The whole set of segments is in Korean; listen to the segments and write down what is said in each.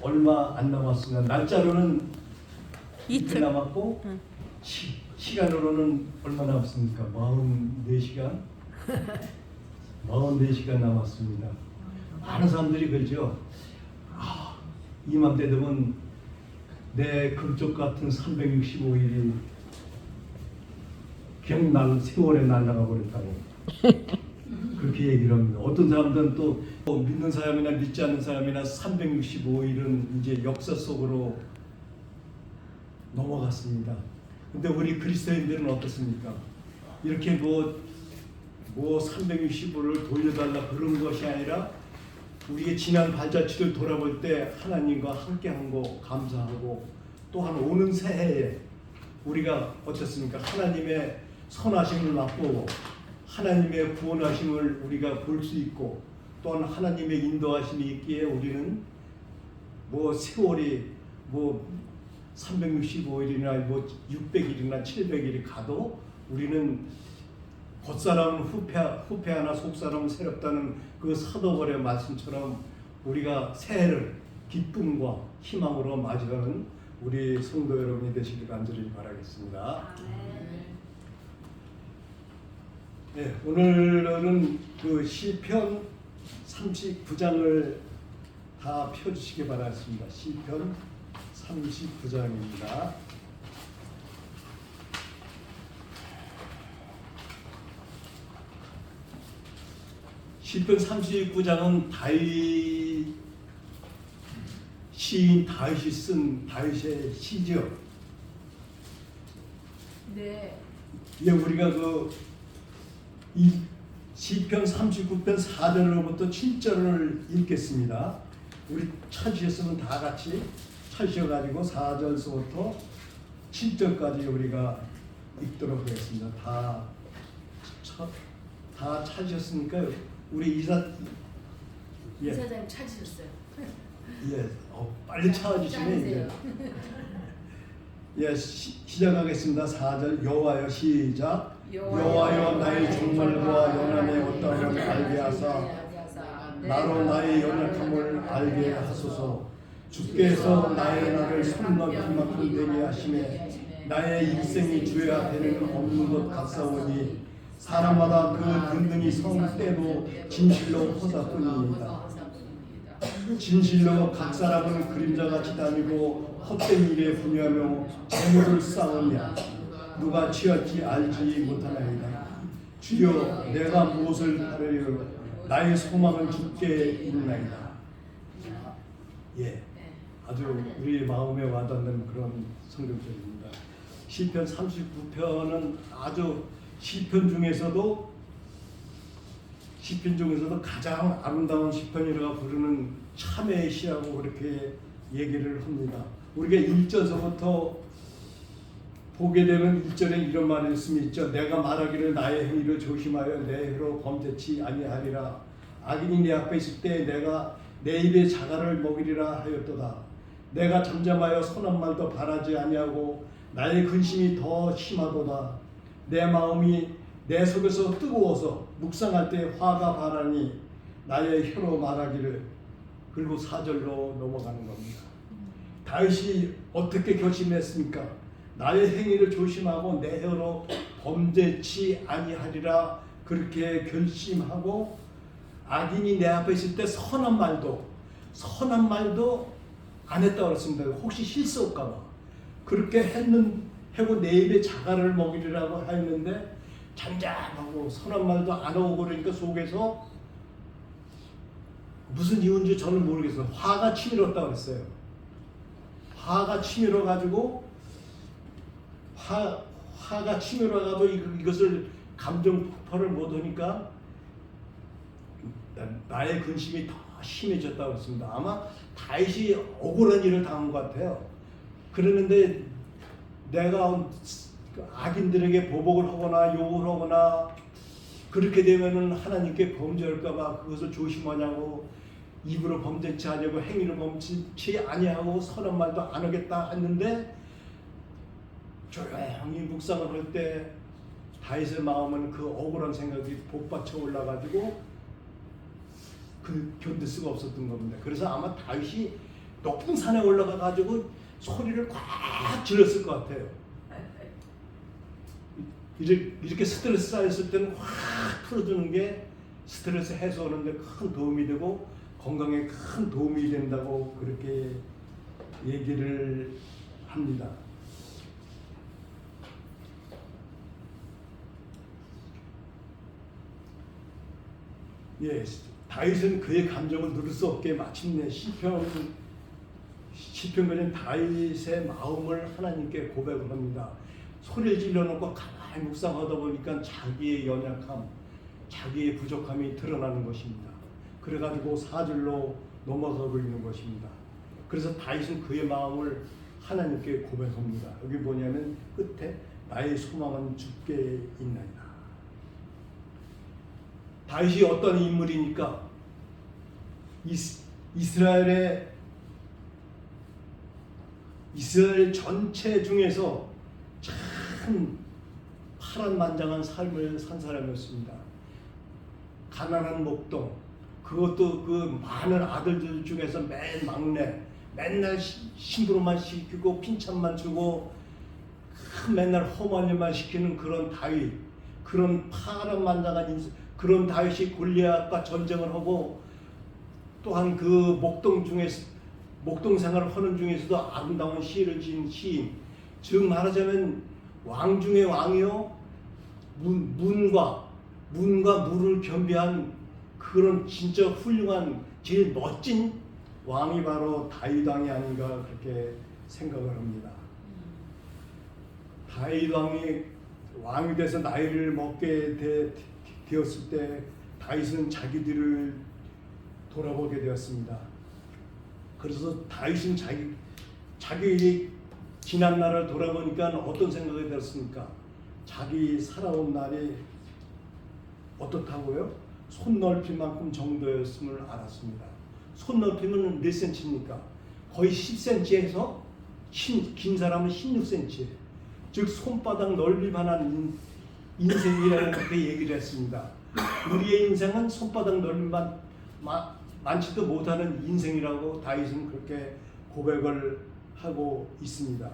얼마 안 남았습니다. 날짜로는 이틀 이틀. 남았고 시간으로는 얼마 남았습니까? 44시간? 44시간 남았습니다. 많은 사람들이 그러죠. 이맘때 되면 내 금쪽 같은 365일이 그냥 세월에 날아가 버렸다고 그렇게 얘기를 합니다. 어떤 사람들은 또 믿는 사람이나 믿지 않는 사람이나 365일은 이제 역사 속으로 넘어갔습니다. 근데 우리 그리스도인들은 어떻습니까? 이렇게 뭐 365를 돌려달라 그런 것이 아니라 우리의 지난 발자취를 돌아볼 때 하나님과 함께한 거 감사하고 또한 오는 새해에 우리가 어떻습니까? 하나님의 선하심을 맛보고 하나님의 구원하심을 우리가 볼 수 있고 또한 하나님의 인도하심이 있기에 우리는 뭐 세월이 뭐 365일이나 뭐 600일이나 700일이 가도 우리는 겉사람은 후패하나 속사람은 새롭다는 그 사도벌의 말씀처럼 우리가 새해를 기쁨과 희망으로 맞이하는 우리 성도 여러분이 되시길 간절히 바라겠습니다. 네, 오늘은 그 시편 39장을 다 펴주시기 바라겠습니다. 시편 39장입니다. 시편 39장은 시인 다윗이 쓴 다윗의 시죠. 네. 예, 우리가 이 시편 39편 4절로부터 7절을 읽겠습니다. 우리 찾으셨으면 다 같이 찾으셔가지고 4절서부터 7절까지 우리가 읽도록 하겠습니다. 다 찾으셨습니까? 우리 이사장님 찾으셨어요. 예, 빨리 찾아주시네. 예, 시작하겠습니다. 4절 여호와여 시작. 여호와여 나의 종말과 연한의 어떠함을 알게 하사 나로 나의 연약함을 알게 하소서. 주께서 나의 날을 손넘기만큼 되게 하시매 나의 일생이 주의 앞에는 없는 것 같사오니 사람마다 그 근능이 성 때도 진실로 허사뿐입니다. 진실로 각 사람은 그림자같이 다니고 헛된 일에 분유하며 재물을 쌓으며 누가 취할지 알지 못하나이다. 주여 내가 무엇을 바라리요 나의 소망은 주께 있나이다. 예, 아주 우리 마음에 와닿는 그런 성경절입니다. 시편 39편은 아주 시편 중에서도 가장 아름다운 시편이라고 부르는 참회의 시라고 그렇게 얘기를 합니다. 우리가 1절서부터 보게 되면 1절에 이런 말이 있죠. 내가 말하기를 나의 행위를 조심하여 내 혀로 범죄치 아니하리라. 악인이 내 앞에 있을 때 내가 내 입에 자갈을 먹이리라 하였도다. 내가 잠잠하여 선한 말도 바라지 아니하고 나의 근심이 더 심하도다. 내 마음이 내 속에서 뜨거워서 묵상할 때 화가 바라니 나의 혀로 말하기를. 그리고 4절로 넘어가는 겁니다. 다윗이 어떻게 결심했습니까? 나의 행위를 조심하고 내 혀로 범죄치 아니하리라 그렇게 결심하고 악인이 내 앞에 있을 때 선한 말도 안 했다고 그랬습니다. 혹시 실수할까 봐 그렇게 하고 내 입에 자갈을 먹이리라고 하였는데 잔잔하고 선한 말도 안 하고 그러니까 속에서 무슨 이유인지 저는 모르겠어요. 화가 치밀었다고 그랬어요. 화가 치밀어가지고 화가 치밀어가도 이것을 감정 폭발을 못하니까 나의 근심이 더 심해졌다고 했습니다. 아마 다윗이 억울한 일을 당한 것 같아요. 그러는데 내가 악인들에게 보복을 하거나 욕을 하거나 그렇게 되면은 하나님께 범죄할까봐 그것을 조심하냐고 입으로 범죄치 아니하고 행위로 범죄치 아니하고 선한 말도 안 하겠다 했는데 조용히 묵상을 할 때 다윗의 마음은 그 억울한 생각이 복받쳐 올라가지고 그 견딜 수가 없었던 겁니다. 그래서 아마 다윗이 높은 산에 올라가 가지고 소리를 꽉 질렀을 것 같아요. 이렇게 스트레스 쌓였을 때는 확 풀어주는 게 스트레스 해소하는 데 큰 도움이 되고 건강에 큰 도움이 된다고 그렇게 얘기를 합니다. 예, 다윗은 그의 감정을 누를 수 없게 마침내 시편가는 다윗의 마음을 하나님께 고백을 합니다. 소리를 질러놓고 가만히 묵상하다 보니까 자기의 연약함, 자기의 부족함이 드러나는 것입니다. 그래가지고 4절로 넘어가고 있는 것입니다. 그래서 다윗은 그의 마음을 하나님께 고백합니다. 여기 뭐냐면 끝에 나의 소망은 주께 있나이다. 다윗이 어떤 인물이니까 이스라엘 전체 중에서 참 파란만장한 삶을 산 사람이었습니다. 가난한 목동, 그것도 그 많은 아들들 중에서 맨 막내, 맨날 심부름만 시키고 핀찬만 주고 맨날 험한 일만 시키는 그런 다윗, 그런 파란만장한 그런 다윗이 골리앗과 전쟁을 하고 또한 그 목동 생활을 하는 중에서도 아름다운 시를 지은 시인, 즉 말하자면 왕 중의 왕이요 문과 물을 겸비한 그런 진짜 훌륭한 제일 멋진 왕이 바로 다윗 왕이 아닌가 그렇게 생각을 합니다. 다윗 왕이 돼서 나이를 먹게 되었을 때 다윗은 자기 뒤를 돌아보게 되었습니다. 그래서 다윗은 자기 지난 날을 돌아보니까 어떤 생각이 들었습니까? 자기 살아온 날이 어떻다고요? 손넓이만큼 정도였음을 알았습니다. 손넓이면 몇 센치입니까? 거의 10cm에서 긴 사람은 16cm, 즉 손바닥 넓이만한 인생이라는 그렇게 얘기를 했습니다. 우리의 인생은 손바닥 넓이만 많지도 못하는 인생이라고 다윗은 그렇게 고백을 하고 있습니다.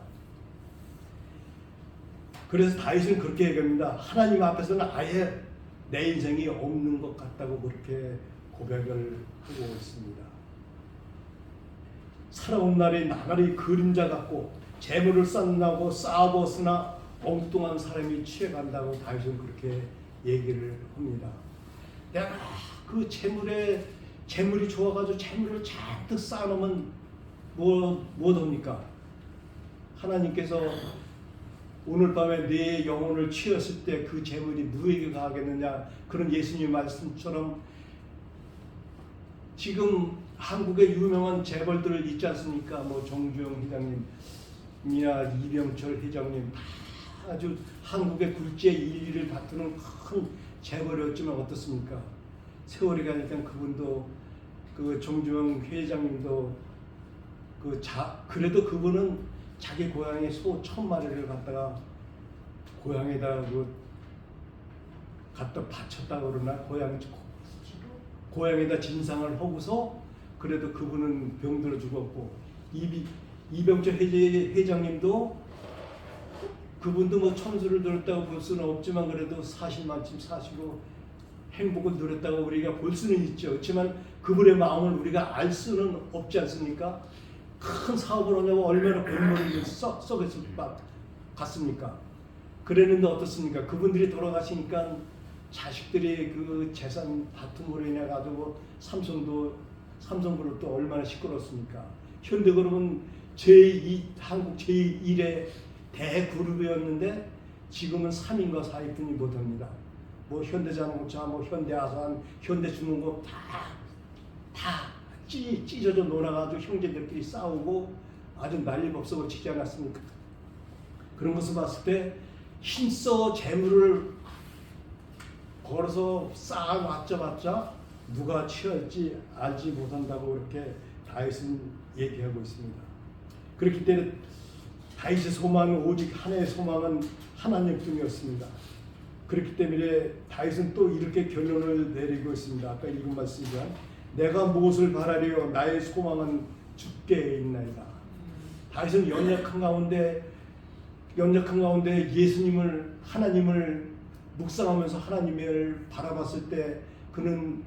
그래서 다윗은 그렇게 얘기합니다. 하나님 앞에서는 아예 내 인생이 없는 것 같다고 그렇게 고백을 하고 있습니다. 살아온 날이 나날이 그림자 같고 재물을 쌓는다고 쌓아보았으나 엉뚱한 사람이 취해간다고 다윗은 그렇게 얘기를 합니다. 내가 그 재물이 좋아가지고 재물을 잔뜩 쌓아놓으면 무엇합니까? 하나님께서 오늘 밤에 내 영혼을 취했을 때 그 재물이 누구에게 가겠느냐, 그런 예수님 말씀처럼 지금 한국의 유명한 재벌들 있지 않습니까? 뭐 정주영 회장님이나 이병철 회장님, 아주 한국의 굴지의 1위를 다투는 큰 재벌이었지만 어떻습니까? 세월이 가니까 그분도 그 정주영 회장님도 그래도 그분은 자기 고향에 소 1000마리를 갖다가 고향에다 갖다 바쳤다 그러나 고향에다 진상을 하고서 그래도 그분은 병들어 죽었고, 이병철 회장님도 그분도 뭐 천수를 누렸다고 볼 수는 없지만 그래도 사실만큼 사시고 행복을 누렸다고 우리가 볼 수는 있죠. 그렇지만 그분의 마음을 우리가 알 수는 없지 않습니까? 큰 사업을 하냐고 얼마나 공무원이 썩었을 것 같습니까? 그랬는데 어떻습니까? 그분들이 돌아가시니까 자식들이 그 재산 다툼으로 인해 가지고 삼성그룹도 얼마나 시끄럽습니까? 현대그룹은 한국 제1의 대그룹이었는데 지금은 3인과 4인뿐이 못합니다. 뭐 현대자동차, 뭐 현대아산, 현대중공업 다 찢어져 놀아가지고 형제들끼리 싸우고 아주 난리법석으로 치지 않았습니까? 그런 것을 봤을 때 힘써 재물을 걸어서 쌓아왔자 누가 취할지 알지 못한다고 이렇게 다윗은 얘기하고 있습니다. 그렇기 때문에 다윗의 소망은 오직 하나의 소망은 하나님뿐이었습니다. 그렇기 때문에 다윗은 또 이렇게 결론을 내리고 있습니다. 아까 읽은 말씀이지만 내가 무엇을 바라리요? 나의 소망은 주께 다윗은 연약한 가운데 예수님을 하나님을 묵상하면서 하나님을 바라봤을 때 그는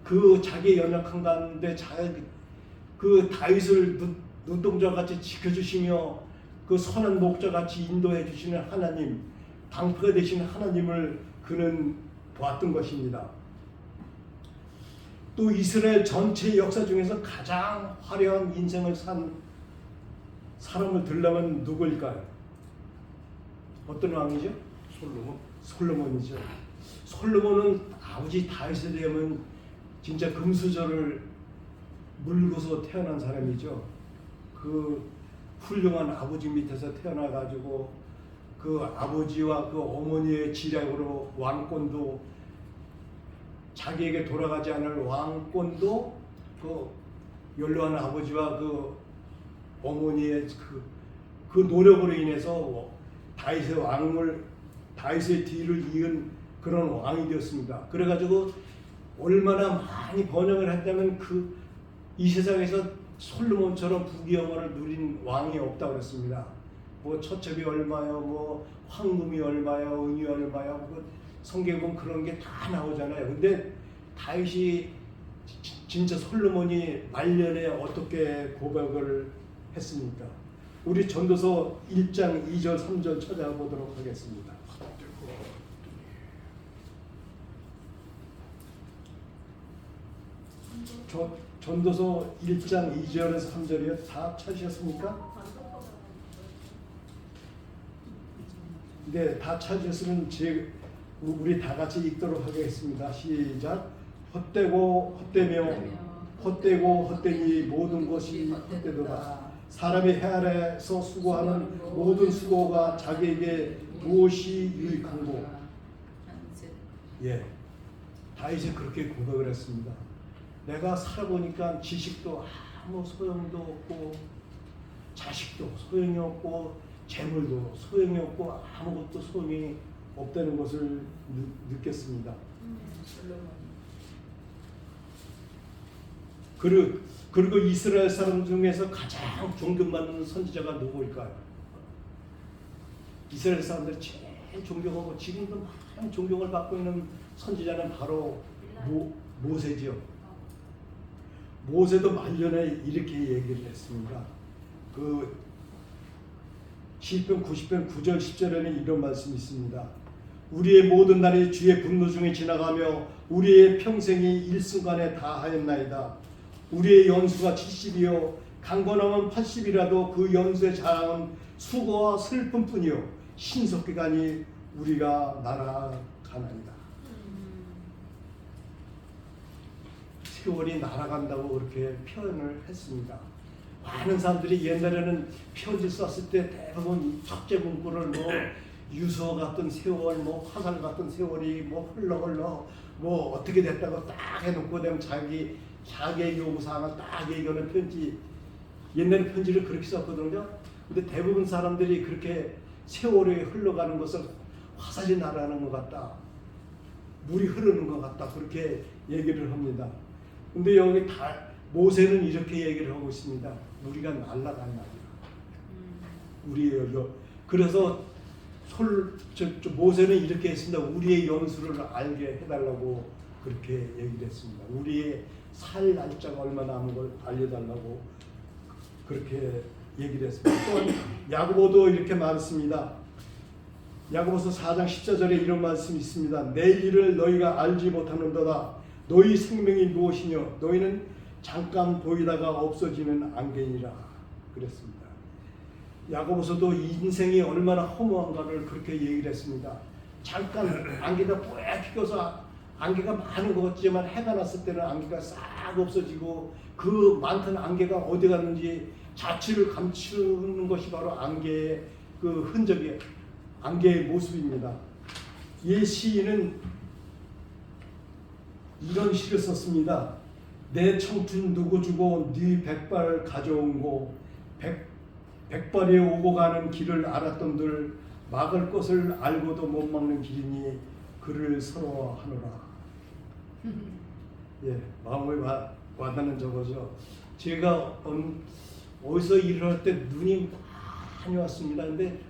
그 자기의 연약한 가운데 그 다윗을 눈동자 같이 지켜주시며 그 선한 목자 같이 인도해 주시는 하나님, 방패가 되시는 하나님을 그는 보았던 것입니다. 또 이스라엘 전체 역사 중에서 가장 화려한 인생을 산 사람을 들려면 누구일까요? 어떤 왕이죠? 솔로몬이죠. 솔로몬은 아버지 다윗에 대하면 진짜 금수저를 물고서 태어난 사람이죠. 그 훌륭한 아버지 밑에서 태어나가지고 그 아버지와 그 어머니의 지략으로 왕권도 자기에게 돌아가지 않을 왕권도 그 연로한 아버지와 그 어머니의 그 노력으로 인해서 다윗의 뒤를 이은 그런 왕이 되었습니다. 그래가지고 얼마나 많이 번영을 했다면 이 세상에서 솔로몬처럼 부귀영화를 누린 왕이 없다고 그랬습니다. 뭐 처첩이 얼마요, 뭐 황금이 얼마요, 은이 얼마요, 뭐 성경에 보면 그런 게 다 나오잖아요. 근데 다윗이 진짜 솔로몬이 말년에 어떻게 고백을 했습니까? 우리 전도서 1장 2절 3절 찾아보도록 하겠습니다. 전도서 1장 2절에서 3절이요. 다 찾으셨습니까? 네, 다 찾으셨으면 우리 다 같이 읽도록 하겠습니다. 시작. 헛되고 헛되며 헛되고 헛되니 모든 것이 헛되도다. 사람이 해 아래서 수고하는 모든 수고가 자기에게 무엇이 유익한고. 예, 다윗이 그렇게 고백을 했습니다. 내가 살아보니까 지식도 아무 소용도 없고 자식도 소용이 없고 재물도 소용이 없고 아무것도 소용이 없다는 것을 느꼈습니다. 그리고 이스라엘 사람 중에서 가장 존경받는 선지자가 누구일까요? 이스라엘 사람들이 제일 존경하고 지금도 많은 존경을 받고 있는 선지자는 바로 모세지요. 모세도 말년에 이렇게 얘기를 했습니다. 그 시편 90편 9절 10절에는 이런 말씀이 있습니다. 우리의 모든 날이 주의 분노 중에 지나가며 우리의 평생이 일순간에 다하였나이다. 우리의 연수가 70이요 강건하면 80이라도 그 연수의 자랑은 수고와 슬픔뿐이요 신속기간이 우리가 날아가나이다. 세월이 날아간다고 그렇게 표현을 했습니다. 많은 사람들이 옛날에는 편지 썼을 때 대부분 첫째 문구를 뭐 유서 같은 세월, 뭐 화살 같은 세월이 뭐 흘러 뭐 어떻게 됐다고 딱 해놓고 되면 자기의 요구사항을 딱 얘기하는 편지. 옛날에 편지를 그렇게 썼거든요. 근데 대부분 사람들이 그렇게 세월이 흘러가는 것을 화살이 날아가는 것 같다, 물이 흐르는 것 같다, 그렇게 얘기를 합니다. 근데 여기 모세는 이렇게 얘기를 하고 있습니다. 우리가 날아간다. 그래서 모세는 이렇게 했습니다. 우리의 연수를 알게 해달라고 그렇게 얘기를 했습니다. 우리의 살 날짜가 얼마 남은 걸 알려달라고 그렇게 얘기를 했습니다. 또한 야고보도 이렇게 말했습니다. 야고보서 4장 14절에 이런 말씀이 있습니다. 내일 일을 너희가 알지 못하는도다. 너희 생명이 무엇이뇨? 너희는 잠깐 보이다가 없어지는 안개니라 그랬습니다. 야고보서도 인생이 얼마나 허무한가를 그렇게 얘기를 했습니다. 잠깐 안개가 뽀얗게 껴서 안개가 많은 것 같지만 해가 났을 때는 안개가 싹 없어지고 그 많던 안개가 어디 갔는지 자취를 감추는 것이 바로 안개의 그 흔적이 안개의 모습입니다. 이 시인은 이런 시를 썼습니다. 내 청춘 누구 주고 네 백발 가져온고 백발이 오고 가는 길을 알았던들 막을 것을 알고도 못 막는 길이니 그를 서러워하노라. 예, 마음에 와닿는 저거죠. 제가 어디서 일을 할 때 눈이 많이 왔습니다. 근데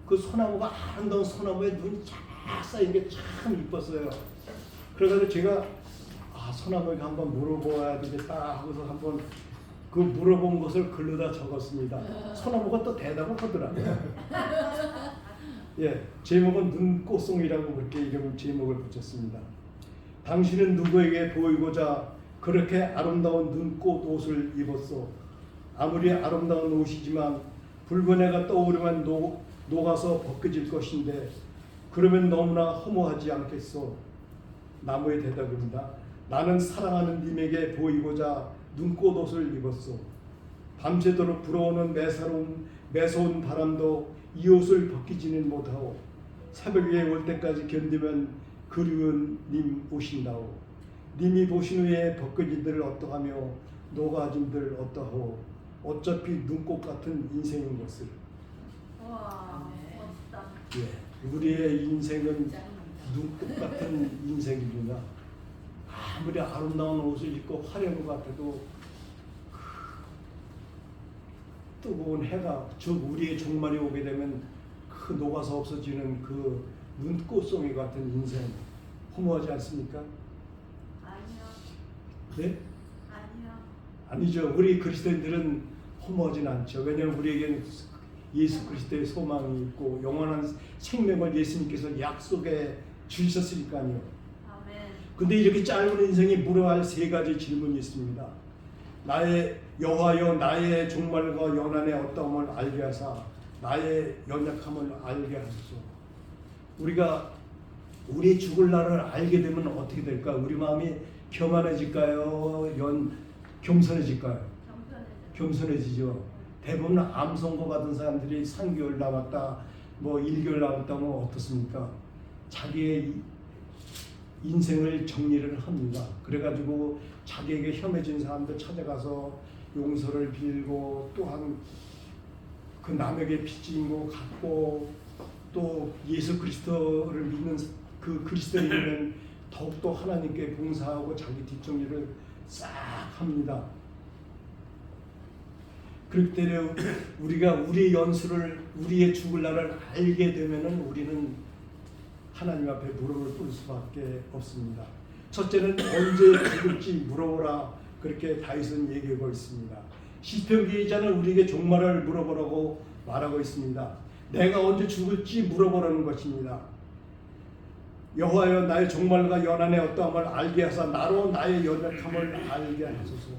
그 소나무가 아름다운 소나무에 눈이 쫙 쌓인 게 참 이뻤어요. 그래서 제가 소나무에게 한번 물어봐야 되겠다 하고서 한번 그 물어본 것을 글로다 적었습니다. 소나무가 또 대답을 하더라고요. 예, 제목은 눈꽃송이라고 그렇게 이름 제목을 붙였습니다. 당신은 누구에게 보이고자 그렇게 아름다운 눈꽃 옷을 입었소. 아무리 아름다운 옷이지만 붉은 해가 떠오르면 녹아서 벗겨질 것인데 그러면 너무나 허무하지 않겠소. 나무의 대답입니다. 나는 사랑하는 님에게 보이고자 눈꽃 옷을 입었소. 밤새도록 불어오는 매서운 바람도 이 옷을 벗기지는 못하오. 새벽에 올 때까지 견디면 그리운 님 오신다오. 님이 보신 후에 벗겨진들 어떠하며 녹아진들 어떠하오. 어차피 눈꽃 같은 인생인 것을. 와, 멋있다. 예, 우리의 인생은 눈꽃 같은 인생입니다. 아무리 아름다운 옷을 입고 화려한 것 같아도 뜨거운 해가 즉 우리의 종말이 오게 되면 그 녹아서 없어지는 그 눈꽃송이 같은 인생 허무하지 않습니까? 아니요. 네? 아니요. 아니죠. 우리 그리스도인들은 허무하진 않죠. 왜냐하면 우리에게는 예수 그리스도의 소망이 있고 영원한 생명을 예수님께서 약속해 주셨으니까요. 아멘. 근데 이렇게 짧은 인생이 물어야 할 세 가지 질문이 있습니다. 나의 여호와여 나의 종말과 연한의 어떠함을 알게 하사 나의 연약함을 알게 하소서. 우리가 우리 죽을 날을 알게 되면 어떻게 될까? 우리 마음이 교만해질까요? 겸손해질까요? 겸손해지죠. 대부분 암 선고 받은 사람들이 3개월 남았다, 뭐 1개월 남았다 뭐 어떻습니까? 자기의 인생을 정리를 합니다. 그래가지고 자기에게 혐해진 사람들 찾아가서 용서를 빌고 또한 그 남에게 빚진 거 갚고 또 예수 그리스도를 믿는 그 그리스도인은 더욱더 하나님께 봉사하고 자기 뒷정리를 싹 합니다. 그렇기 때문에 우리가 우리의 연수를 우리의 죽을 날을 알게 되면은 우리는 하나님 앞에 무릎을 꿇을 수밖에 없습니다. 첫째는 언제 죽을지 물어보라 그렇게 다윗은 얘기하고 있습니다. 시편 기자는 우리에게 종말을 물어보라고 말하고 있습니다. 내가 언제 죽을지 물어보라는 것입니다. 여호와여 나의 종말과 연한의 어떠함을 알게 하사 나로 나의 연약함을 알게 하소서.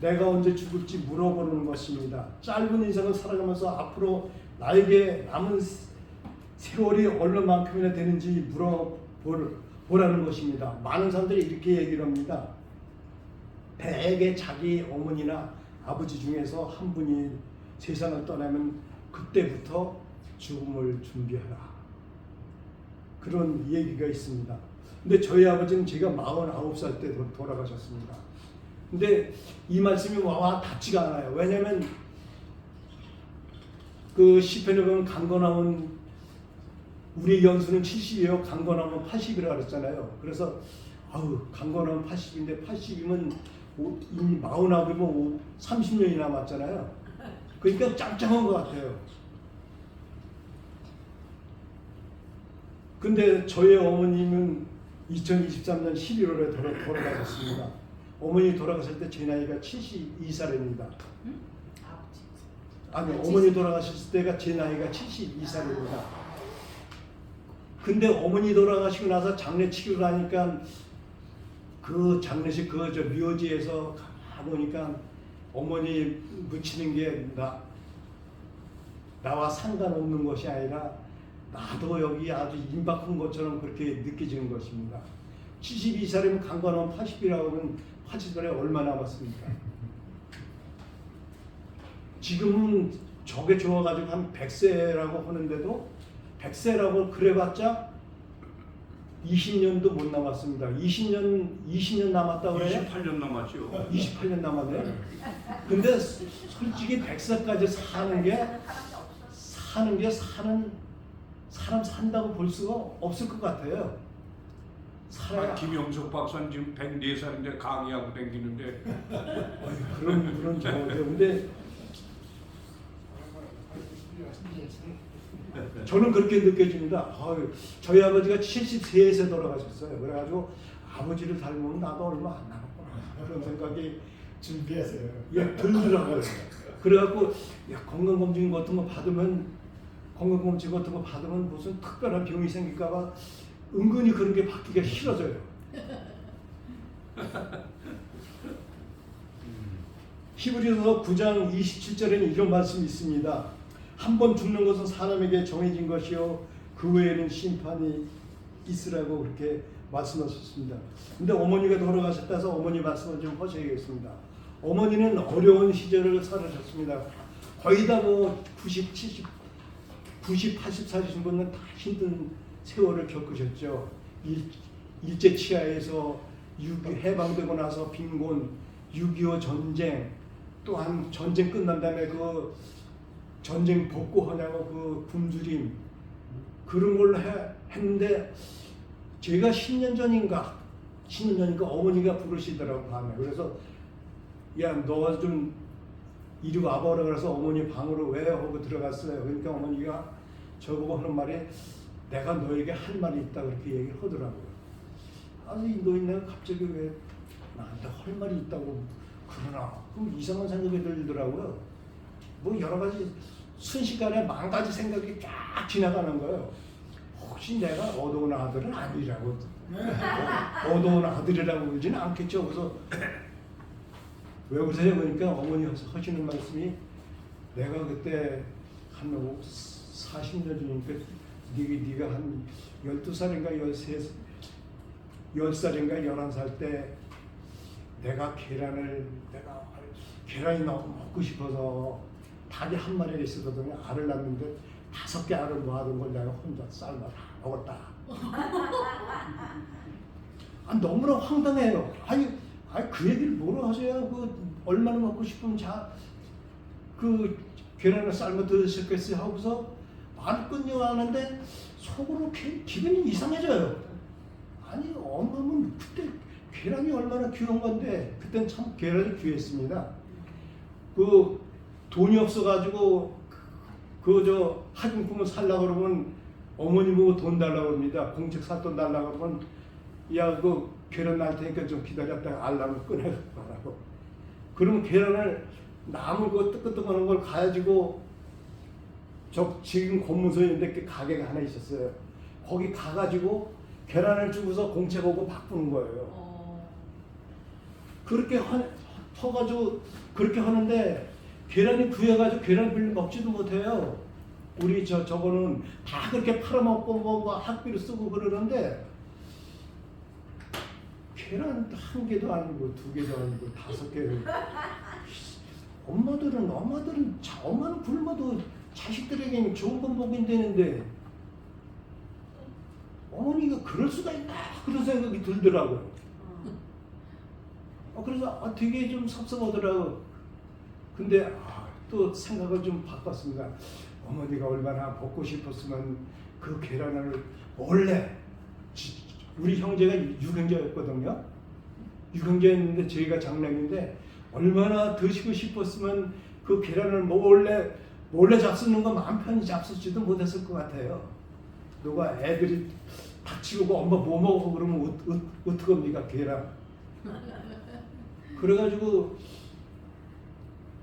내가 언제 죽을지 물어보는 것입니다. 짧은 인생을 살아가면서 앞으로 나에게 남은 세월이 얼마만큼이나 되는지 물어보라는 것입니다. 많은 사람들이 이렇게 얘기를 합니다. 대개 자기 어머니나 아버지 중에서 한 분이 세상을 떠나면 그때부터 죽음을 준비하라. 그런 얘기가 있습니다. 근데 저희 아버지는 제가 49살 때 돌아가셨습니다. 근데 이 말씀이 와 닿지가 않아요. 왜냐하면 그 시편에 보면 강건하면 우리 연수는 70이에요. 강건하면 80이라고 그랬잖아요. 그래서 강건하면 80인데 80이면 49이면 30년이 남았잖아요. 그러니까 짱짱한 것 같아요. 근데 저희 어머님은 2023년 11월에 돌아가셨습니다. 어머니 돌아가실 때 제 나이가 72살입니다. 아니, 어머니 돌아가셨을 때가 제 나이가 72살입니다. 근데 어머니 돌아가시고 나서 장례치기로 하니까 그 장례식 저 묘지에서 가보니까 어머니 묻히는 게 나와 상관없는 것이 아니라 나도 여기 아주 임박한 것처럼 그렇게 느껴지는 것입니다. 72살이면 강건하면 80이라고 하면 80살에 얼마 남았습니까? 지금은 저게 좋아가지고 한 100세라고 하는데도 100세라고 그래봤자 20년도 못 남았습니다. 20년 남았다고 그래요? 28년 남았죠. 28년 남았네요. 근데 솔직히 100세까지 사람 산다고 볼 수가 없을 것 같아요. 살아야 김영석 박사는 지금 104살인데 강의하고 다니는데 그런 경우죠. 근데 저는 그렇게 느껴집니다. 저희 아버지가 73세 돌아가셨어요. 그래가지고 아버지를 닮으면 나도 얼마 안 남았구나 그런 생각이 준비하세요. 들더라고요. 그래갖고 건강검진 같은 거 받으면 건강검진 같은 거 받으면 무슨 특별한 병이 생길까봐 은근히 그런 게 받기가 싫어져요. 히브리서 9장 27절에는 이런 말씀이 있습니다. 한 번 죽는 것은 사람에게 정해진 것이요 그 외에는 심판이 있으라고 그렇게 말씀하셨습니다. 근데 어머니가 돌아가셨다 해서 어머니 말씀을 좀 하셔야겠습니다. 어머니는 어려운 시절을 살으셨습니다. 거의 다 뭐 90, 70, 90, 80 살이신 분은 다 힘든 세월을 겪으셨죠. 일제 치하에서 해방되고 나서 빈곤, 6.25 전쟁, 또한 전쟁 끝난 다음에 그 전쟁 복구하냐고 그 굶주림 그런 걸 했는데 제가 10년 전인가 어머니가 부르시더라고 밤에. 그래서 야 너 좀 이리 와보라 그래서 어머니 방으로 왜 하고 들어갔어요. 그러니까 어머니가 저보고 하는 말이 내가 너에게 할 말이 있다 그렇게 얘기를 하더라고요. 아니 너희는 갑자기 왜 나한테 할 말이 있다고 그러나 그럼 이상한 생각이 들더라고요. 뭐 여러 가지 순식간에 10,000가지 생각이 쫙 지나가는 거예요. 혹시 내가 얻어온 아들은 아니라고 얻어온 아들이라고 그러지는 않겠죠. 그래서 왜 그러세요? 그러니까 어머니 하시는 말씀이 내가 그때 한 40년 전이니까 네가 한 12살인가 10살인가 11살 때 내가 계란이 너무 먹고 싶어서 닭이 한 마리가 있었거든요. 알을 낳는데 5개 알을 모아둔 걸 내가 혼자 삶아 다 먹었다. 너무나 황당해요. 아니 그 얘기를 뭐로 하세요? 얼마나 먹고 싶으면 그 계란을 삶아 드셨겠어요? 하고서 말을 끊려 하는데 속으로 기분이 이상해져요. 아니 엄마는 그때 계란이 얼마나 귀한 건데 그땐 참 계란이 귀했습니다. 돈이 없어가지고 학용품을 살려고 그러면 어머니 보고 돈 달라고 합니다. 공책 샀돈 달라고 그러면 야 계란 날 테니까 좀 기다렸다가 알람을 꺼내라고. 그러면 계란을 나무 뜨끈뜨끈한 걸 가지고 지금 검문소에 있는데 가게가 하나 있었어요. 거기 가가지고 계란을 주고서 공책 오고 바꾸는 거예요. 그렇게 퍼가지고 그렇게 하는데 계란이 구해가지고 계란 별로 먹지도 못해요. 우리 저거는 다 그렇게 팔아먹고 뭐 학비로 쓰고 그러는데 계란 1개도 아니고 2개도 아니고 5개. 엄마는 굶어도 자식들에게는 좋은 건 먹인 되는데 어머니가 그럴 수가 있나 그런 생각이 들더라고요. 그래서 되게 좀 섭섭하더라고. 근데 또 생각을 좀 바꿨습니다. 어머니가 얼마나 먹고 싶었으면 그 계란을 원래 우리 형제가 6형제였거든요. 6형제였는데 저희가 장남인데 얼마나 드시고 싶었으면 그 계란을 몰래 잡수는 거 마음 편히 잡수지도 못했을 것 같아요. 누가 애들이 닥치고 엄마 뭐 먹어 그러면 어떡합니까 계란. 그래가지고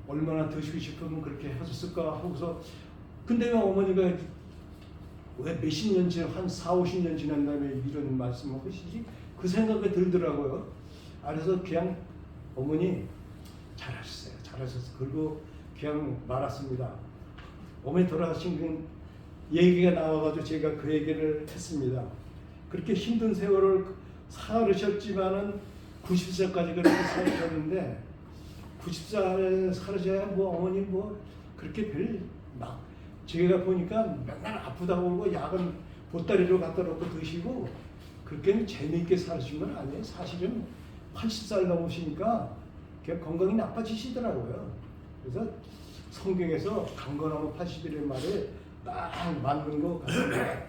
얼마나 드시고 싶으면 그렇게 하셨을까 하고서 근데 왜 어머니가 왜 몇십 년 지나 한 40-50년 지난 다음에 이런 말씀을 하시지? 그 생각이 들더라고요. 그래서 그냥 어머니 잘하셨어요. 그리고 그냥 말았습니다. 어머니 돌아가신 그 얘기가 나와가지고 제가 그 얘기를 했습니다. 그렇게 힘든 세월을 살으셨지만은 90살까지 그렇게 살으셨는데 90살 살으셔야 어머니 그렇게 제가 보니까 맨날 아프다고 그러고 약은 보따리로 갖다 놓고 드시고 그렇게 재미있게 사신 건 아니에요. 사실은 80살 넘으시니까 건강이 나빠지시더라고요. 그래서 성경에서 강건하고 80이라는 말에 딱 맞는 것 같습니다.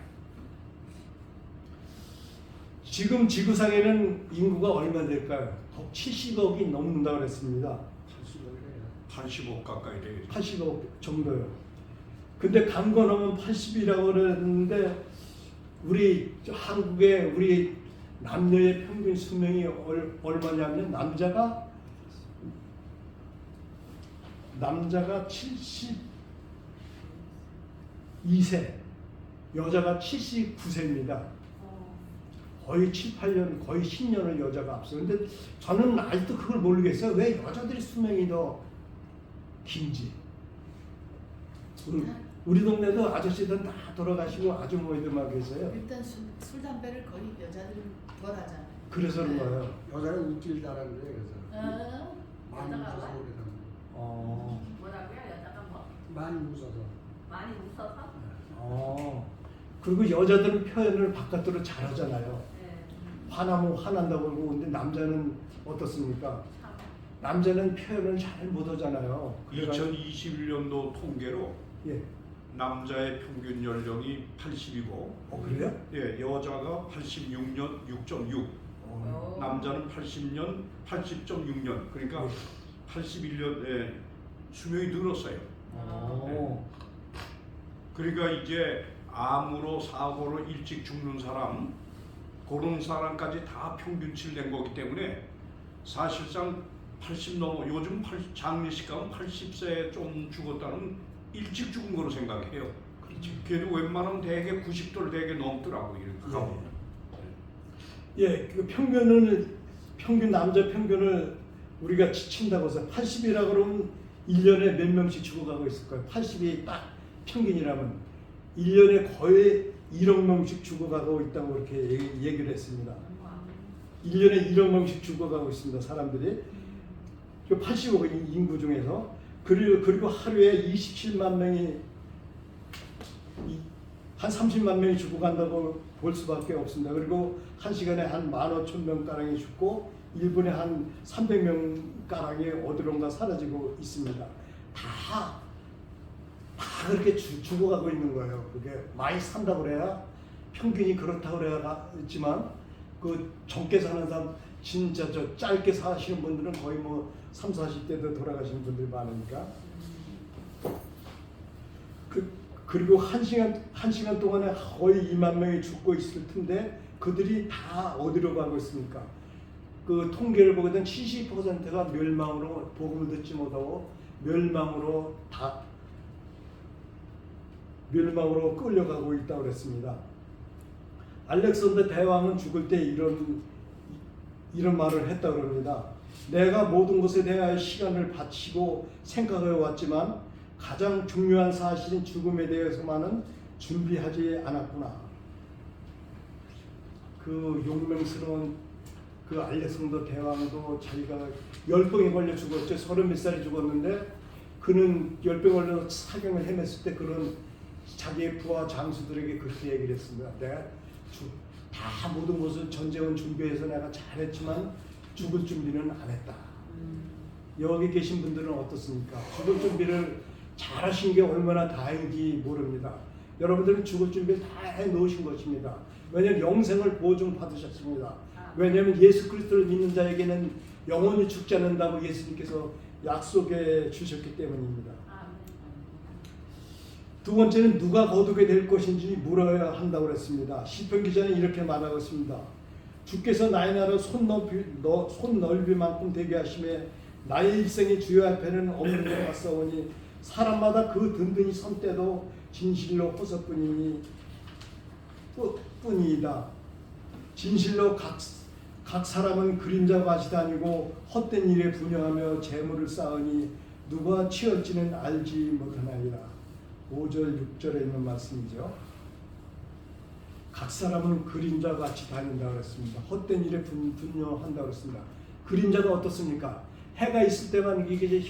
지금 지구상에는 인구가 얼마 될까요? 70억이 넘는다고 그랬습니다. 80억 가까이 되겠죠. 80억 정도요. 근데 강거 넘으면 80이라고 그랬는데 우리 한국의 우리 남녀의 평균 수명이 얼마냐면 남자가 72세, 여자가 79세입니다. 거의 7, 8년, 거의 10년을 여자가 앞서. 근데 저는 아직도 그걸 모르겠어요. 왜 여자들이 수명이 더 긴지. 우리 동네도 아저씨들 다 돌아가시고 아주머니들 막 계세요. 일단 술 담배를 거의 여자들은 덜 하잖아요. 그래서 그런 거예요. 여자는 웃길다라는 거예요. 그래서 많이 여자가 웃어서 왜? 그래서 뭐라고요? 여자가 뭐? 많이 웃어서. 많이 웃어서? 그리고 여자들은 표현을 바깥으로 잘하잖아요. 네. 화나면 화난다고 그러고. 근데 남자는 어떻습니까? 참. 남자는 표현을 잘 못하잖아요. 2021년도 통계로 예. 남자의 평균 연령이 80이고 그래요? 예, 여자가 86년 6.6, 남자는 80년 80.6년. 그러니까 81년에 수명이 늘었어요. 그러니까 이제 암으로 사고로 일찍 죽는 사람, 그런 사람까지 다 평균치를 낸 거기 때문에 사실상 80 넘어 요즘 장례식 가면 80세 좀 죽었다는 일찍 죽은 거로 생각해요. 그렇죠. 그래도 웬만하면 대개 90도를 대개 넘더라고요. 이렇게 가보면. 예, 그 평균 남자 평균을 우리가 친다고 해서 80이라 그러면 1년에 몇 명씩 죽어가고 있을 거예요. 80이 딱 평균이라면 1년에 거의 1억 명씩 죽어가고 있다고 그렇게 얘기를 했습니다. 1년에 1억 명씩 죽어가고 있습니다. 사람들이. 80억 인구 중에서. 그리고 하루에 27만 명이 한 30만 명이 죽어간다고 볼 수밖에 없습니다. 그리고 한 시간에 한 15,000명 가량이 죽고 1분에 한 300명 가량이 어디론가 사라지고 있습니다. 다 그렇게 죽어가고 있는 거예요. 그게 많이 산다고 그래야 평균이 그렇다고 그래야지만 그 젊게 사는 사람 진짜 저 짧게 사시는 분들은 거의 뭐 3, 40대도 돌아가시는 분들이 많으니까. 그리고 한 시간 동안에 거의 2만 명이 죽고 있을 텐데 그들이 다 어디로 가고 있습니까? 그 통계를 보게 되면 70%가 멸망으로, 복음을 듣지 못하고 멸망으로 끌려가고 있다고 그랬습니다. 알렉산더 대왕은 죽을 때 이런 말을 했다고 합니다. 내가 모든 것에 대하여 시간을 바치고 생각해 왔지만 가장 중요한 사실인 죽음에 대해서만은 준비하지 않았구나. 그 용맹스러운 그 알렉산더 대왕도 자기가 열병에 걸려 죽었죠. 30몇 살에 죽었는데 그는 열병에 걸려 사경을 헤맸을 때 그런 자기의 부하 장수들에게 그렇게 얘기를 했습니다. 내가 다 모든 것을 전쟁은 준비해서 내가 잘했지만 죽을 준비는 안 했다. 여기 계신 분들은 어떻습니까? 죽을 준비를 잘하신 게 얼마나 다행인지 모릅니다. 여러분들은 죽을 준비를 다 해놓으신 것입니다. 왜냐하면 영생을 보증받으셨습니다. 왜냐하면 예수 그리스도를 믿는 자에게는 영원히 죽지 않는다고 예수님께서 약속해 주셨기 때문입니다. 두 번째는 누가 거두게 될 것인지 물어야 한다고 그랬습니다. 시편 기자는 이렇게 말하고 있습니다. 주께서 나의 날을 손넓이만큼 되게 하심에 나의 일생이 주여 앞에는 없는 것 같사오니 사람마다 그 든든히 선 때도 진실로 허석뿐이다. 진실로 각 사람은 그림자 같이 다니고 헛된 일에 분여하며 재물을 쌓으니 누가 취할지는 알지 못하나이다. 5절 6절에 있는 말씀이죠. 각 사람은 그림자 같이 다닌다고 그랬습니다. 헛된 일에 분여한다고 그랬습니다. 그림자가 어떻습니까? 해가 있을 때만 이게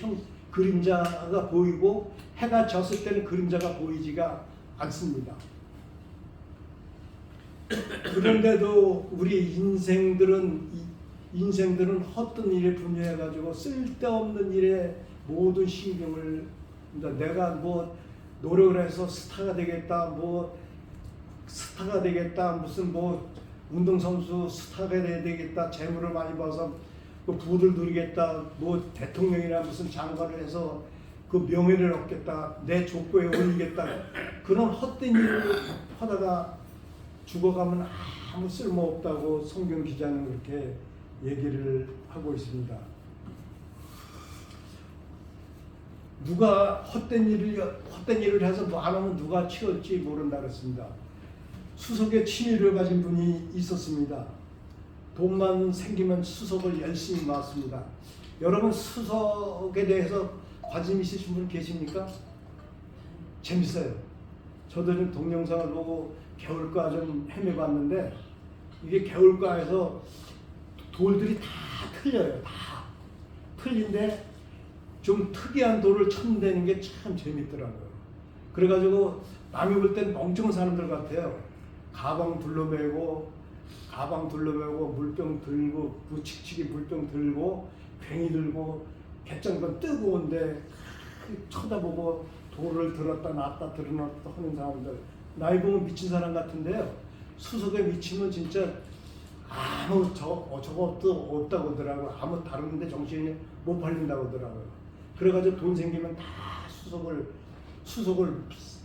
그림자가 보이고 해가 졌을 때는 그림자가 보이지가 않습니다. 그런데도 우리 인생들은 헛된 일에 분여해가지고 쓸데없는 일에 모든 신경을 내가 뭐 노력을 해서 스타가 되겠다, 무슨 뭐 운동선수 스타가 돼야 되겠다, 재물을 많이 벌어서 그 부를 누리겠다, 뭐 대통령이나 무슨 장관을 해서 그 명예를 얻겠다, 내 족보에 올리겠다, 그런 헛된 일을 하다가 죽어가면 아무 쓸모없다고 성경 기자는 그렇게 얘기를 하고 있습니다. 누가 헛된 일을 해서 뭐 안 하면 누가 치울지 모른다 그랬습니다. 수석에 취미를 가진 분이 있었습니다. 돈만 생기면 수석을 열심히 모았습니다. 여러분 수석에 대해서 관심 있으신 분 계십니까? 재밌어요. 저도 좀 동영상을 보고 개울가 좀 헤매봤는데 이게 개울가에서 돌들이 다 틀려요. 다 틀린데 좀 특이한 돌을 찾는 게 참 재밌더라고요. 그래가지고 남이 볼 땐 멍청한 사람들 같아요. 가방 둘러매고 물병 들고 무칙칙이 물병 들고 괭이 들고 갯장판 뜨거운데 쳐다보고 돌을 들었다 놨다 들어놨다 하는 사람들, 나이 보면 미친 사람 같은데요. 수석에 미치면 진짜 아무 저것도 없다고 하더라고요. 아무 다른데 정신이 못 팔린다고 하더라고요. 그래가지고 돈 생기면 다 수석을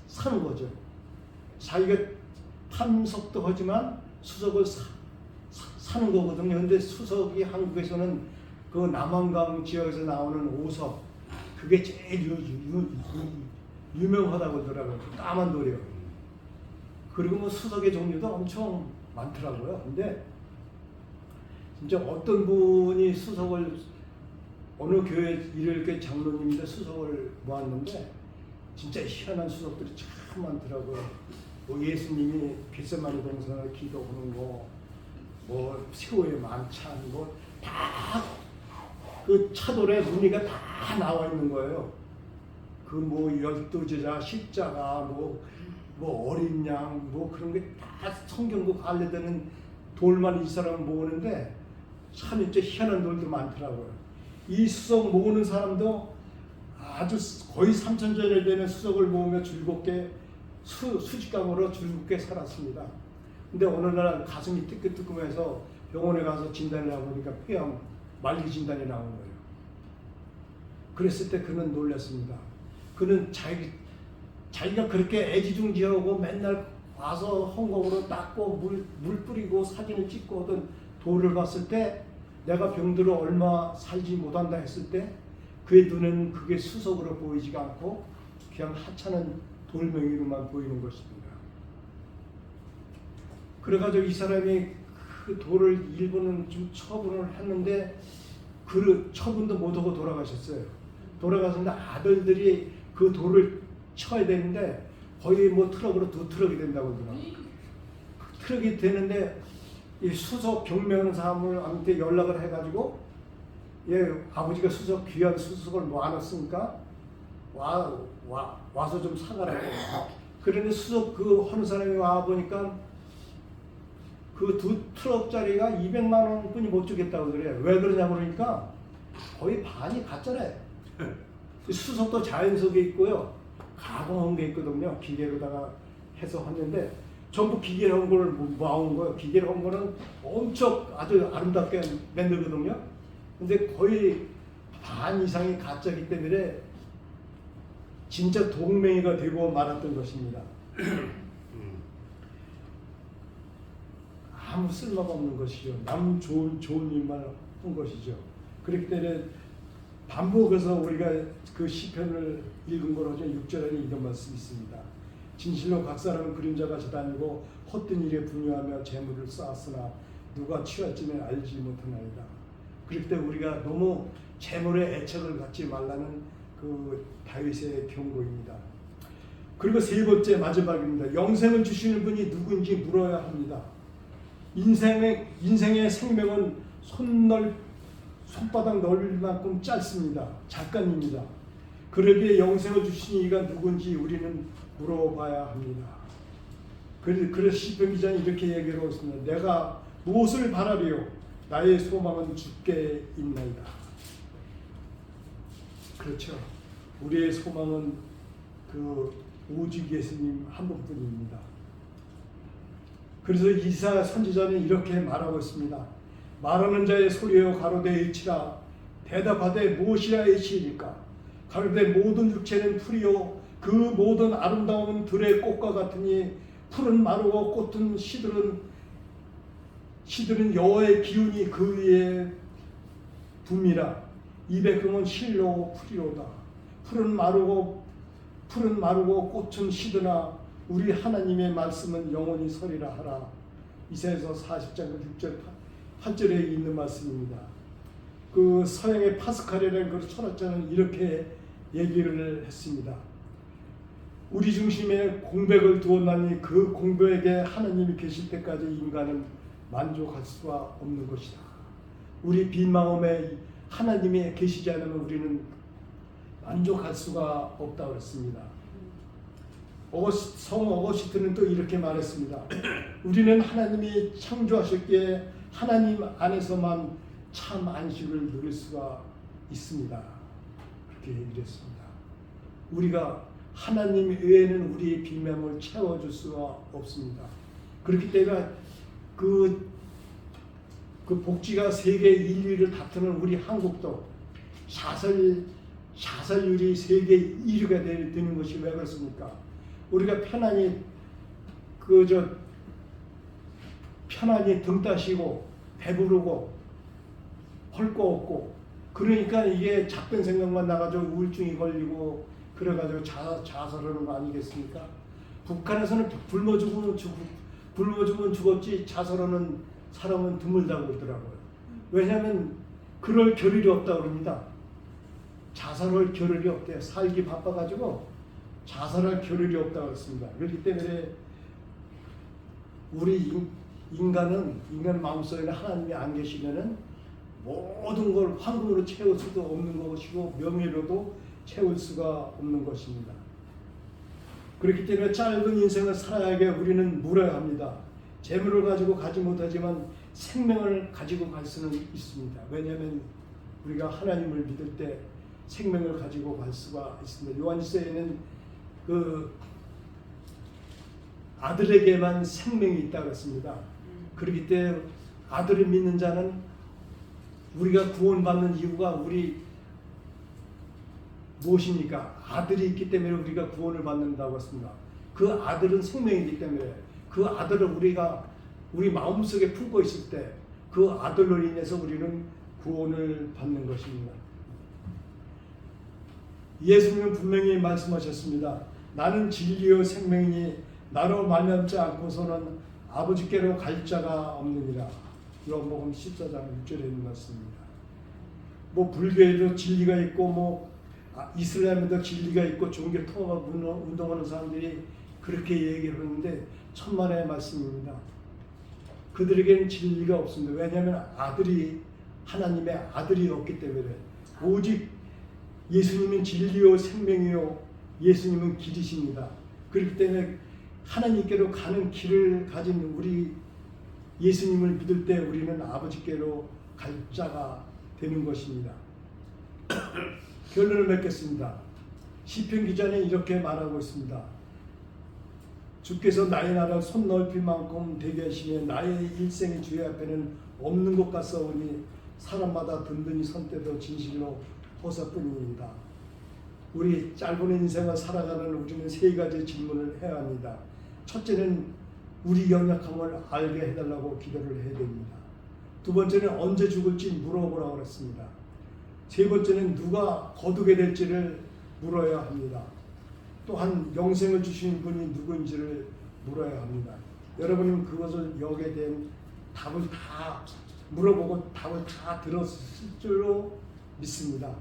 사는 거죠. 자기가 탐석도 하지만 수석을 사는 거거든요. 근데 수석이 한국에서는 그 남한강 지역에서 나오는 오석, 그게 제일 유명하다고 하더라고요. 까만 돌이요. 그리고 뭐 수석의 종류도 엄청 많더라고요. 근데 진짜 어떤 분이 수석을, 어느 교회 이렇게 장로님인데 수석을 모았는데 진짜 희한한 수석들이 참 많더라고요. 뭐 예수님이 겟세마네 동산을 기도하는 거, 뭐 세월의 만찬, 뭐 다 그 차돌에 무늬가 다 나와 있는 거예요. 그 뭐 12제자, 십자가, 뭐 어린 양, 뭐 그런 게 다 성경과 관련되는 돌만 이 사람 모으는데 참 진짜 희한한 돌도 많더라고요. 이 수석 모으는 사람도 아주 거의 3,000전에 되는 수석을 모으며 즐겁게 수직감으로 즐겁게 살았습니다. 근데 어느 날 가슴이 뜨끔뜨끔해서 병원에 가서 진단을 해보니까 폐암 말기 진단이 나온 거예요. 그랬을 때 그는 놀랐습니다. 그는 자기가 그렇게 애지중지하고 맨날 와서 헝겊으로 닦고 물 뿌리고 사진을 찍고 오던 돌을 봤을 때, 내가 병들어 얼마 살지 못한다 했을 때 그의 눈에는 그게 수석으로 보이지가 않고 그냥 하찮은 돌멩이로만 보이는 것입니다. 그래가지고 이 사람이 그 돌을 일부는 좀 처분을 했는데 그 처분도 못하고 돌아가셨어요. 돌아가셨는데 아들들이 그 돌을 쳐야 되는데 거의 뭐 트럭으로 2트럭이 된다고 그러더라고요. 트럭이 되는데 이 수석 경매하는 사람한테 연락을 해가지고, 예, 아버지가 수석, 귀한 수석을 모아놨으니까 와서 좀 사가라고. 그런데 수석 그 하는 사람이 와 보니까 그 2트럭짜리가 200만 원뿐이 못 주겠다고 그래요. 왜 그러냐고 그러니까 거의 반이 가짜래. 수석도 자연석에 있고요, 가공한 게 있거든요. 기계로다가 해서 했는데 전부 기계로 한 걸 모아온 거예요. 기계로 한 거는 엄청 아주 아름답게 만들거든요. 근데 거의 반 이상이 가짜이기 때문에 진짜 동맹이가 되고 말았던 것입니다. 아무 쓸모가 없는 것이죠. 남 좋은 일만 한 것이죠. 그렇기 때문에 반복해서 우리가 그 시편을 읽은 거로 6절에는 이런 말씀이 있습니다. 진실로 각 사람은 그림자가 지다니고 헛된 일에 분유하며 재물을 쌓았으나 누가 취할지는 알지 못하나이다. 그렇기 때문에 우리가 너무 재물에 애착을 갖지 말라는 그 다윗의 경고입니다. 그리고 세 번째 마지막입니다. 영생을 주시는 분이 누구인지 물어야 합니다. 인생의 생명은 손바닥 넓을 만큼 짧습니다. 잠깐입니다. 그러기에 영생을 주신 이가 누군지 우리는 물어봐야 합니다. 그래서 시편 기자는 이렇게 얘기하고 있습니다. 내가 무엇을 바라리요? 나의 소망은 주께 있나이다. 그렇죠. 우리의 소망은 그 오직 예수님 한 분뿐입니다. 그래서 이사야 선지자는 이렇게 말하고 있습니다. 말하는 자의 소리여 가로되 일치라. 대답하되 무엇이라 일치이니까. 가로되 모든 육체는 풀이요 그 모든 아름다움은 들의 꽃과 같으니 풀은 마르고 꽃은 시들은 여호와의 기운이 그 위에 붐이라. 입에 금은 실로 풀이로다. 풀은 마르고 꽃은 시드나 우리 하나님의 말씀은 영원히 서리라 하라. 이사야서 40장 6절 8절에 있는 말씀입니다. 그 서양의 파스칼이라는 그 철학자는 이렇게 얘기를 했습니다. 우리 중심에 공백을 두었나니 그 공백에 하나님이 계실 때까지 인간은 만족할 수가 없는 것이다. 우리 빈 마음에 하나님이 계시지 않으면 우리는 만족할 수가 없다고 그랬습니다. 성 어거스틴은 또 이렇게 말했습니다. 우리는 하나님이 창조하셨기에 하나님 안에서만 참 안식을 누릴 수가 있습니다. 그렇게 얘기를 했습니다. 우리가 하나님 외에는 우리의 빈맘을 채워줄 수가 없습니다. 그렇기 때문에 그 복지가 세계 1위를 다투는 우리 한국도 자살률이 세계 1위가 되는 것이 왜 그렇습니까? 우리가 편안히 등 따시고 배부르고 할 거 없고 그러니까 이게 작은 생각만 나가지고 우울증이 걸리고 그래가지고 자살하는 거 아니겠습니까? 북한에서는 굶어 죽으면 죽었지 자살하는 사람은 드물다고 그러더라고요. 왜냐하면 그럴 겨를이 없다고 그럽니다. 자살할 겨를이 없대요. 살기 바빠가지고 자살할 겨를이 없다고 했습니다. 그렇기 때문에 우리 인간 마음속에는 하나님이 안 계시면은 모든 걸 황금으로 채울 수도 없는 것이고 명예로도 채울 수가 없는 것입니다. 그렇기 때문에 짧은 인생을 살아야게 우리는 물어야 합니다. 재물을 가지고 가지 못하지만 생명을 가지고 갈 수는 있습니다. 왜냐하면 우리가 하나님을 믿을 때 생명을 가지고 갈 수가 있습니다. 요한일서에는 그 아들에게만 생명이 있다고 했습니다. 그렇기 때문에 아들을 믿는 자는 우리가 구원받는 이유가 우리 무엇입니까? 아들이 있기 때문에 우리가 구원을 받는다고 했습니다. 그 아들은 생명이기 때문에 그 아들을 우리가 우리 마음속에 품고 있을 때 그 아들로 인해서 우리는 구원을 받는 것입니다. 예수님은 분명히 말씀하셨습니다. 나는 진리요 생명이니 나로 말미암지 않고서는 아버지께로 갈 자가 없느니라. 요한복음 14장 6절에 있는 말씀입니다. 뭐 불교에도 진리가 있고 뭐 이슬람에도 진리가 있고 종교 통합 운동하는 사람들이 그렇게 얘기를 하는데 천만의 말씀입니다. 그들에게는 진리가 없습니다. 왜냐하면 하나님의 아들이 없기 때문에 오직 예수님은 진리요 생명이요 예수님은 길이십니다. 그렇기 때문에 하나님께로 가는 길을 가진 우리 예수님을 믿을 때 우리는 아버지께로 갈 자가 되는 것입니다. 결론을 맺겠습니다. 시편 기자는 이렇게 말하고 있습니다. 주께서 나의 나라를 손 넓힐 만큼 되게 하시며 나의 일생이 주의 앞에는 없는 것 같사오니 사람마다 든든히 선 때도 진실로 호사뿐입니다. 우리 짧은 인생을 살아가는 우리는 세 가지 질문을 해야 합니다. 첫째는 우리 연약함을 알게 해달라고 기도를 해야 됩니다. 두 번째는 언제 죽을지 물어보라고 했습니다. 세 번째는 누가 거두게 될지를 물어야 합니다. 또한 영생을 주신 분이 누구인지를 물어야 합니다. 여러분은 그것을 여기에 대한 답을 다 물어보고 답을 다 들었을 줄로 믿습니다.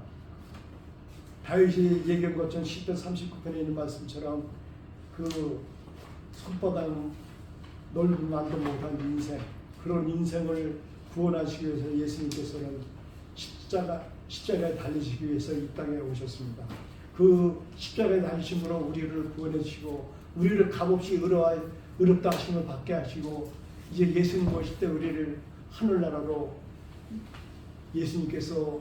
다윗이 얘기한 것처럼 시편 39편에 있는 말씀처럼 그 손바닥 넓은 만도 못한 인생, 그런 인생을 구원하시기 위해서 예수님께서는 십자가에 달리시기 위해서 이 땅에 오셨습니다. 그 십자가에 달리심으로 우리를 구원해 주시고 우리를 값없이 의롭다 하심을 받게 하시고 이제 예수님 오실 때 우리를 하늘나라로 예수님께서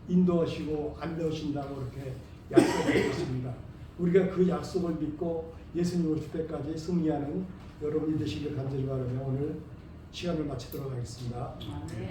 인도하시고 안내하신다고 이렇게 약속을 했습니다. 우리가 그 약속을 믿고 예수님 오실 때까지 승리하는 여러분이 되시길 간절히 바라며 오늘 시간을 마치도록 하겠습니다. 네.